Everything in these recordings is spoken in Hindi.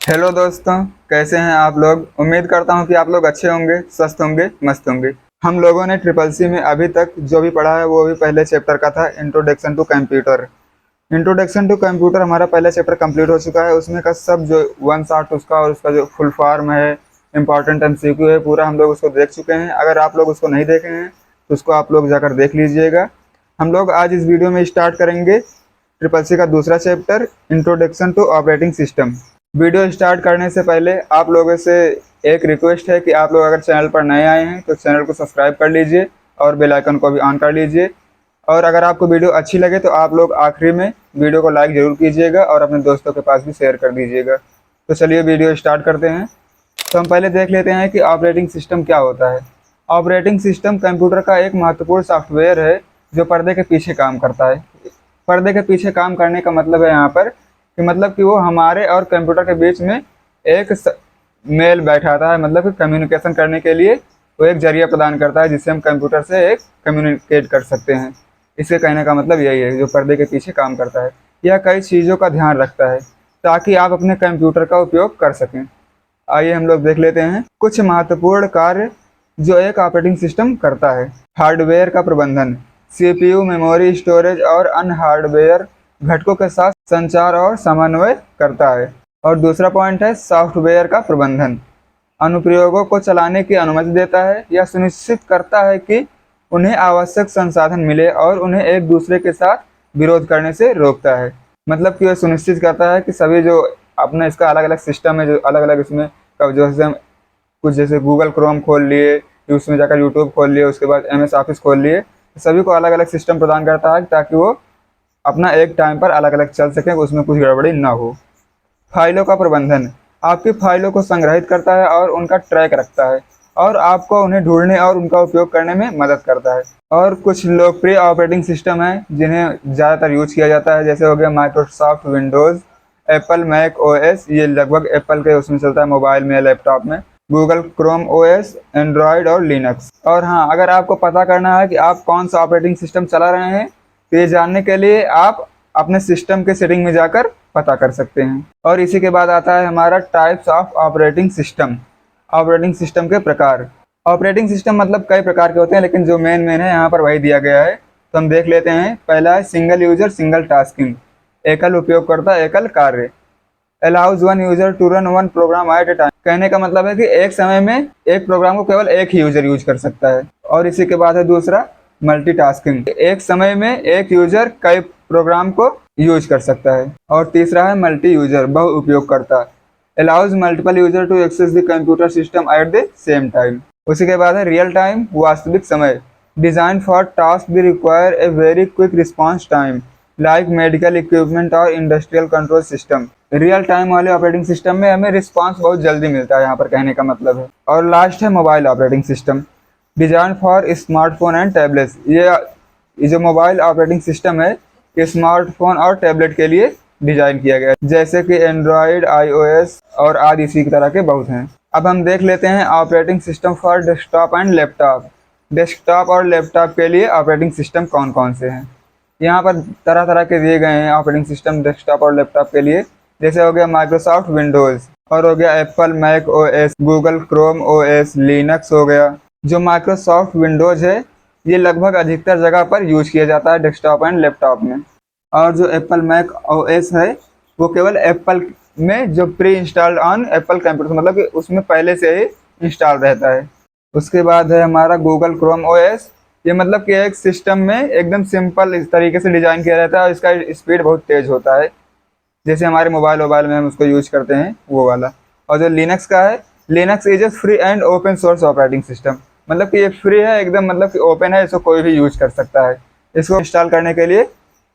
हेलो दोस्तों, कैसे हैं आप लोग। उम्मीद करता हूं कि आप लोग अच्छे होंगे, स्वस्थ होंगे, मस्त होंगे। हम लोगों ने ट्रिपल सी में अभी तक जो भी पढ़ा है वो भी पहले चैप्टर का था, introduction to computer. Introduction to computer हमारा पहला चैप्टर कंप्लीट हो चुका है। उसमें का सब जो वन शॉट उसका और उसका जो फुल फॉर्म है, इंपॉर्टेंट एमसीक्यू है, पूरा हम लोग उसको देख चुके हैं। अगर आप लोग उसको नहीं देखे हैं तो उसको आप लोग जाकर देख लीजिएगा। हम लोग आज इस वीडियो में स्टार्ट करेंगे ट्रिपल सी का दूसरा chapter, introduction to operating system. Video start करने से पहले आप लोगों से एक रिक्वेस्ट है कि आप लोग अगर चैनल पर नए आए हैं तो चैनल को सब्सक्राइब कर लीजिए और बेल आइकन को भी ऑन कर लीजिए। और अगर आपको वीडियो अच्छी लगे तो आप लोग आखिरी में वीडियो को लाइक ज़रूर कीजिएगा और अपने दोस्तों के पास भी शेयर कर दीजिएगा। तो चलिए वीडियो स्टार्ट करते हैं। तो हम पहले देख लेते हैं कि ऑपरेटिंग सिस्टम क्या होता है। ऑपरेटिंग सिस्टम कंप्यूटर का एक महत्वपूर्ण सॉफ्टवेयर है जो पर्दे के पीछे काम करता है। पर्दे के पीछे काम करने का मतलब है यहाँ पर कि वो हमारे और कंप्यूटर के बीच में एक मेल बैठाता है, मतलब कि कम्युनिकेशन करने के लिए वो एक जरिया प्रदान करता है जिससे हम कंप्यूटर से एक कम्युनिकेट कर सकते हैं। इसके कहने का मतलब यही है, जो पर्दे के पीछे काम करता है। यह कई चीज़ों का ध्यान रखता है ताकि आप अपने कंप्यूटर का उपयोग कर सकें। आइए हम लोग देख लेते हैं कुछ महत्वपूर्ण कार्य जो एक ऑपरेटिंग सिस्टम करता है। हार्डवेयर का प्रबंधन, सीपीयू, मेमोरी, स्टोरेज और अन्य हार्डवेयर घटकों के साथ संचार और समन्वय करता है। और दूसरा पॉइंट है सॉफ्टवेयर का प्रबंधन, अनुप्रयोगों को चलाने की अनुमति देता है। यह सुनिश्चित करता है कि उन्हें आवश्यक संसाधन मिले और उन्हें एक दूसरे के साथ विरोध करने से रोकता है। मतलब कि वह सुनिश्चित करता है कि सभी जो अपना इसका अलग अलग सिस्टम है, जो अलग अलग इसमें जो है कुछ जैसे गूगल क्रोम खोल लिए, उसमें जाकर यूट्यूब खोल लिए, उसके बाद MS ऑफिस खोल लिए, सभी को अलग अलग सिस्टम प्रदान करता है ताकि वो अपना एक टाइम पर अलग अलग चल सकें, उसमें कुछ गड़बड़ी ना हो। फाइलों का प्रबंधन, आपकी फाइलों को संग्रहित करता है और उनका ट्रैक रखता है और आपको उन्हें ढूंढने और उनका उपयोग करने में मदद करता है। और कुछ लोकप्रिय ऑपरेटिंग सिस्टम हैं जिन्हें ज़्यादातर यूज किया जाता है, जैसे हो गया Microsoft Windows, Apple Mac OS, ये लगभग एप्पल के उसमें चलता है, मोबाइल में, लैपटॉप में। गूगल क्रोम OS, एंड्रॉयड और लिनक्स। और हाँ, अगर आपको पता करना है कि आप कौन सा ऑपरेटिंग सिस्टम चला रहे हैं तो ये जानने के लिए आप अपने सिस्टम के सेटिंग में जाकर पता कर सकते हैं। और इसी के बाद आता है हमारा types of operating system, operating system के प्रकार। ऑपरेटिंग सिस्टम मतलब कई प्रकार के होते हैं, लेकिन जो मेन है यहाँ पर वही दिया गया है, तो हम देख लेते हैं। पहला है सिंगल यूजर सिंगल टास्किंग, एकल उपयोगकर्ता एकल कार्य। Allows one user to run one program at a time, कहने का मतलब है कि एक समय में एक प्रोग्राम को केवल एक ही यूजर यूज कर सकता है। और इसी के बाद है दूसरा मल्टीटास्किंग, एक समय में एक यूजर कई प्रोग्राम को यूज कर सकता है। और तीसरा है मल्टी यूजर, बहु उपयोगकर्ता, allows multiple user to access the computer system at the same time. उसी के बाद है रियल टाइम, वास्तविक समय, डिजाइन फॉर टास्क भी require a very quick response time like medical equipment और industrial control system. Real time वाले ऑपरेटिंग सिस्टम में हमें रिस्पांस बहुत जल्दी मिलता है, यहाँ पर कहने का मतलब है। और लास्ट है mobile operating system, design for smartphone and tablets. ये जो मोबाइल ऑपरेटिंग सिस्टम है ये स्मार्टफोन और टैबलेट के लिए डिजाइन किया गया है, जैसे कि एंड्रॉयड, iOS और आदि इसी तरह के बहुत हैं। अब हम देख लेते हैं operating system for desktop and laptop. Desktop और लैपटॉप के लिए ऑपरेटिंग सिस्टम कौन कौन से हैं, यहाँ पर तरह तरह के दिए गए हैं ऑपरेटिंग सिस्टम डेस्कटॉप और लैपटॉप के लिए। जैसे हो गया माइक्रोसॉफ्ट विंडोज़, और हो गया Apple Mac OS, Google Chrome OS, Linux हो गया। जो माइक्रोसॉफ्ट विंडोज़ है ये लगभग अधिकतर जगह पर यूज किया जाता है डेस्कटॉप एंड लैपटॉप में। और जो एप्पल मैक OS है वो केवल एप्पल में जो pre installed on Apple computer, मतलब कि उसमें पहले से ही इंस्टॉल रहता है। उसके बाद है हमारा गूगल क्रोम OS, ये मतलब कि एक सिस्टम में एकदम सिंपल इस तरीके से डिज़ाइन किया रहता है और इसका स्पीड बहुत तेज़ होता है, जैसे हमारे मोबाइल में हम उसको यूज करते हैं वो वाला। और जो लिनक्स का है, Linux is a free and open source operating system, मतलब कि ये फ्री है एकदम, मतलब कि ओपन है, इसको कोई भी यूज कर सकता है। इसको इंस्टॉल करने के लिए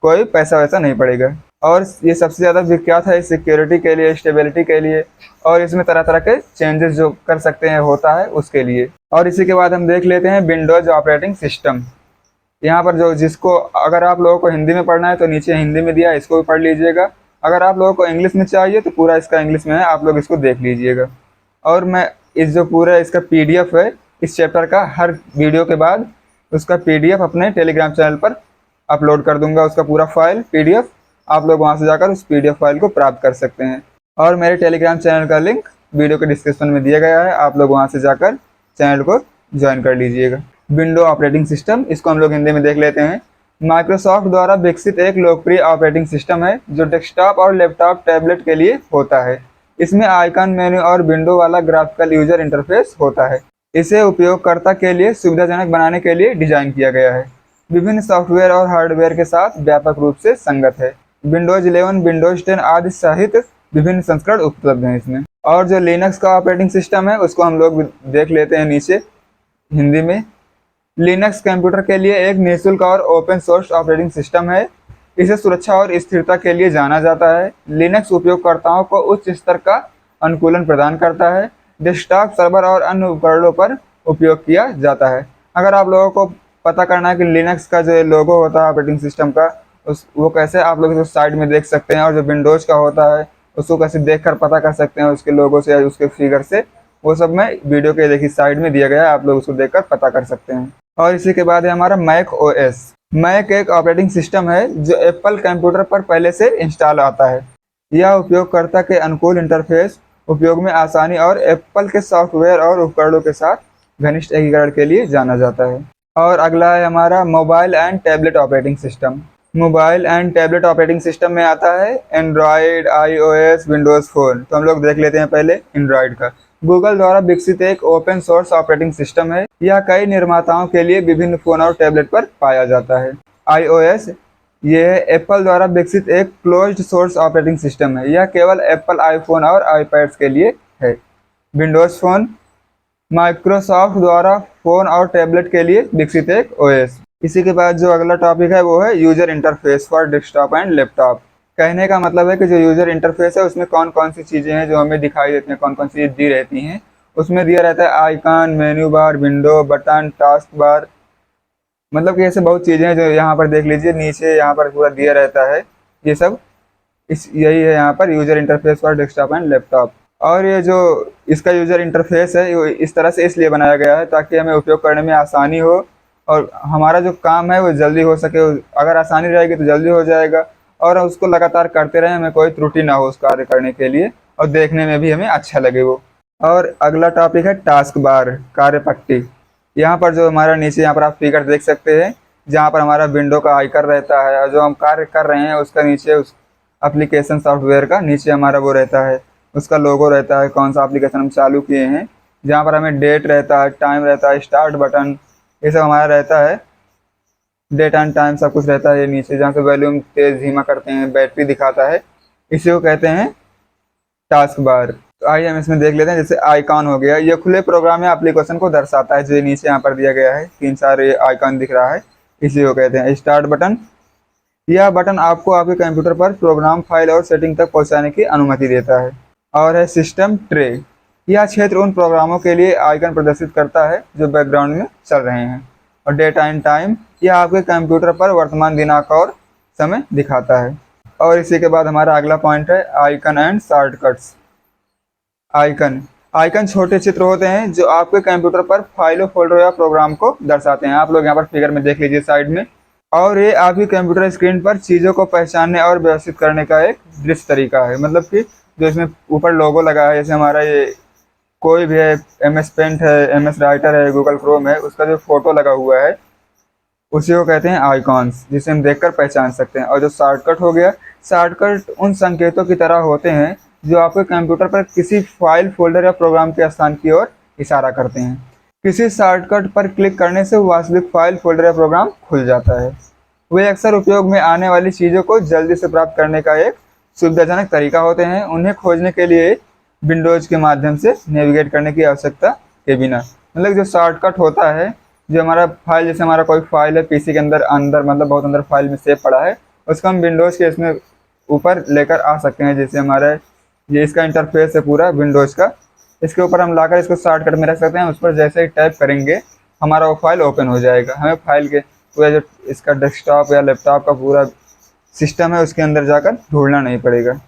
कोई पैसा वैसा नहीं पड़ेगा। और ये सबसे ज़्यादा विख्यात है सिक्योरिटी के लिए, स्टेबिलिटी के लिए, और इसमें तरह तरह के चेंजेस जो कर सकते हैं होता है उसके लिए। और इसी के बाद हम देख लेते हैं विंडोज ऑपरेटिंग सिस्टम। यहाँ पर जो जिसको अगर आप लोगों को हिंदी में पढ़ना है तो नीचे हिंदी में दिया है, इसको भी पढ़ लीजिएगा। अगर आप लोगों को इंग्लिश में चाहिए तो पूरा इसका इंग्लिश में है, आप लोग इसको देख लीजिएगा। और मैं इस जो पूरा इसका PDF है इस चैप्टर का, हर वीडियो के बाद उसका PDF अपने टेलीग्राम चैनल पर अपलोड कर दूंगा, उसका पूरा फाइल PDF। आप लोग वहाँ से जाकर उस PDF फाइल को प्राप्त कर सकते हैं। और मेरे टेलीग्राम चैनल का लिंक वीडियो के डिस्क्रिप्शन में दिया गया है, आप लोग वहाँ से जाकर चैनल को ज्वाइन कर लीजिएगा। विंडो ऑपरेटिंग सिस्टम, इसको हम लोग हिंदी में देख लेते हैं। माइक्रोसॉफ्ट द्वारा विकसित एक लोकप्रिय ऑपरेटिंग सिस्टम है जो डेस्कटॉप और लैपटॉप टैबलेट के लिए होता है। इसमें आइकन मेन्यू और विंडो वाला ग्राफिकल यूजर इंटरफेस होता है। इसे उपयोगकर्ता के लिए सुविधाजनक बनाने के लिए डिजाइन किया गया है। विभिन्न सॉफ्टवेयर और हार्डवेयर के साथ व्यापक रूप से संगत है। विंडोज 11, विंडोज 10 आदि सहित विभिन्न संस्करण उपलब्ध हैं इसमें। और जो लिनक्स का ऑपरेटिंग सिस्टम है उसको हम लोग देख लेते हैं नीचे हिंदी में। लिनक्स कंप्यूटर के लिए एक निःशुल्क और ओपन सोर्स ऑपरेटिंग सिस्टम है। इसे सुरक्षा और स्थिरता के लिए जाना जाता है। लिनक्स उपयोगकर्ताओं को उच्च स्तर का अनुकूलन प्रदान करता है। डेस्कटॉप, सर्वर और अन्य उपकरणों पर उपयोग किया जाता है। अगर आप लोगों को पता करना है कि लिनक्स का जो लोगो होता है ऑपरेटिंग सिस्टम का वो कैसे, आप लोग उस साइड में देख सकते हैं। और जो विंडोज का होता है उसको कैसे देखकर पता कर सकते हैं उसके लोगो से या उसके फिगर से, वो सब मैं वीडियो के देखिए साइड में दिया गया है, आप लोग उसको देखकर पता कर सकते हैं। और इसी के बाद है हमारा मैक ओएस। मैक एक ऑपरेटिंग सिस्टम है जो एप्पल कंप्यूटर पर पहले से इंस्टॉल आता है। यह उपयोगकर्ता के अनुकूल इंटरफेस, उपयोग में आसानी और एप्पल के सॉफ्टवेयर और उपकरणों के साथ घनिष्ठ एकीकरण के लिए जाना जाता है। और अगला है हमारा mobile and tablet operating system. Mobile and tablet operating system में आता है एंड्रॉयड, आईओएस, विंडोज फोन। तो हम लोग देख लेते हैं पहले एंड्रॉयड का। गूगल द्वारा विकसित एक ओपन सोर्स ऑपरेटिंग सिस्टम है। यह कई निर्माताओं के लिए विभिन्न फोन और टैबलेट पर पाया जाता है। iOS, यह एप्पल द्वारा विकसित एक क्लोज्ड सोर्स ऑपरेटिंग सिस्टम है। यह केवल एप्पल आईफोन और आईपैड्स के लिए है। विंडोज फोन, माइक्रोसॉफ्ट द्वारा फोन और टैबलेट के लिए विकसित एक ओएस। इसी के बाद जो अगला टॉपिक है वो है user interface for desktop and laptop. कहने का मतलब है कि जो यूजर इंटरफेस है उसमें कौन कौन सी चीज़ें हैं जो हमें दिखाई देती हैं, कौन कौन सी चीज़ें दी रहती हैं। उसमें दिया रहता है icon, menu bar, window, button, task bar, मतलब कि ऐसे बहुत चीज़ें हैं जो यहाँ पर देख लीजिए नीचे यहाँ पर पूरा दिया रहता है। ये सब यही है यहाँ पर user interface for desktop and laptop. और ये जो इसका यूजर इंटरफेस है ये इस तरह से इसलिए बनाया गया है ताकि हमें उपयोग करने में आसानी हो और हमारा जो काम है वो जल्दी हो सके। अगर आसानी रहेगी तो जल्दी हो जाएगा और उसको लगातार करते रहें, हमें कोई त्रुटि ना हो उस कार्य करने के लिए और देखने में भी हमें अच्छा लगे वो। और अगला टॉपिक है टास्क बार, कार्य पट्टी। यहाँ पर जो हमारा नीचे यहाँ पर आप फिगर देख सकते हैं जहाँ पर हमारा विंडो का आइकन रहता है और जो हम कार्य कर रहे हैं उसका नीचे उस एप्लीकेशन सॉफ्टवेयर का नीचे हमारा वो रहता है, उसका लोगो रहता है, कौन सा एप्लीकेशन हम चालू किए हैं। जहाँ पर हमें डेट रहता है, टाइम रहता है, स्टार्ट बटन, ये सब हमारा रहता है। डेट एंड टाइम सब कुछ रहता है। ये नीचे जहाँ से वॉल्यूम तेज धीमा करते हैं, बैटरी दिखाता है, इसी को कहते हैं टास्क बार। तो आइए हम इसमें देख लेते हैं। जैसे आइकॉन हो गया, ये खुले प्रोग्राम या एप्लीकेशन को दर्शाता है। जो नीचे यहाँ पर दिया गया है 3 4 आइकॉन दिख रहा है, इसी को कहते हैं स्टार्ट बटन। यह बटन आपको आपके कंप्यूटर पर प्रोग्राम, फाइल और सेटिंग तक पहुँचाने की अनुमति देता है। और है सिस्टम ट्रे, यह क्षेत्र उन प्रोग्रामों के लिए आइकन प्रदर्शित करता है जो बैकग्राउंड में चल रहे हैं। और डेट एंड टाइम, यह आपके कंप्यूटर पर वर्तमान दिनांक और समय दिखाता है। और इसी के बाद हमारा अगला पॉइंट है आइकन एंड शॉर्टकट्स। आइकन छोटे चित्र होते हैं जो आपके कंप्यूटर पर फाइलों, फोल्डर या प्रोग्राम को दर्शाते हैं। आप लोग यहाँ पर फिगर में देख लीजिए साइड में। और ये आपकी कंप्यूटर स्क्रीन पर चीज़ों को पहचानने और व्यवस्थित करने का एक दृश्य तरीका है। मतलब कि जो इसमें ऊपर लोगो लगा है, जैसे हमारा ये कोई भी है, MS पेंट है, MS राइटर है, गूगल क्रोम है, उसका जो फोटो लगा हुआ है उसी को कहते हैं आइकॉन्स, जिसे हम देखकर पहचान सकते हैं। और जो शॉर्टकट हो गया, शॉर्टकट उन संकेतों की तरह होते हैं जो आपके कंप्यूटर पर किसी फाइल, फोल्डर या प्रोग्राम के स्थान की ओर इशारा करते हैं। किसी शॉर्टकट पर क्लिक करने से वास्तविक फाइल, फोल्डर या प्रोग्राम खुल जाता है। वे अक्सर उपयोग में आने वाली चीज़ों को जल्दी से प्राप्त करने का एक सुविधाजनक तरीका होते हैं। उन्हें खोजने के लिए विंडोज के माध्यम से नेविगेट करने की आवश्यकता के बिना, मतलब जो शॉर्टकट होता है, जो हमारा फाइल, जैसे हमारा कोई फाइल है पीसी के अंदर मतलब बहुत अंदर फाइल में सेव पड़ा है, उसको हम विंडोज़ के इसमें ऊपर लेकर आ सकते हैं। जैसे हमारा ये इसका इंटरफेस है पूरा विंडोज़ का, इसके ऊपर हम लाकर इसको शॉर्टकट में रख सकते हैं। उस पर जैसे ही टाइप करेंगे हमारा वो फाइल ओपन हो जाएगा। हमें फाइल के पूरा जो इसका डेस्कटॉप या लैपटॉप का पूरा सिस्टम है उसके अंदर जाकर ढूंढना नहीं पड़ेगा।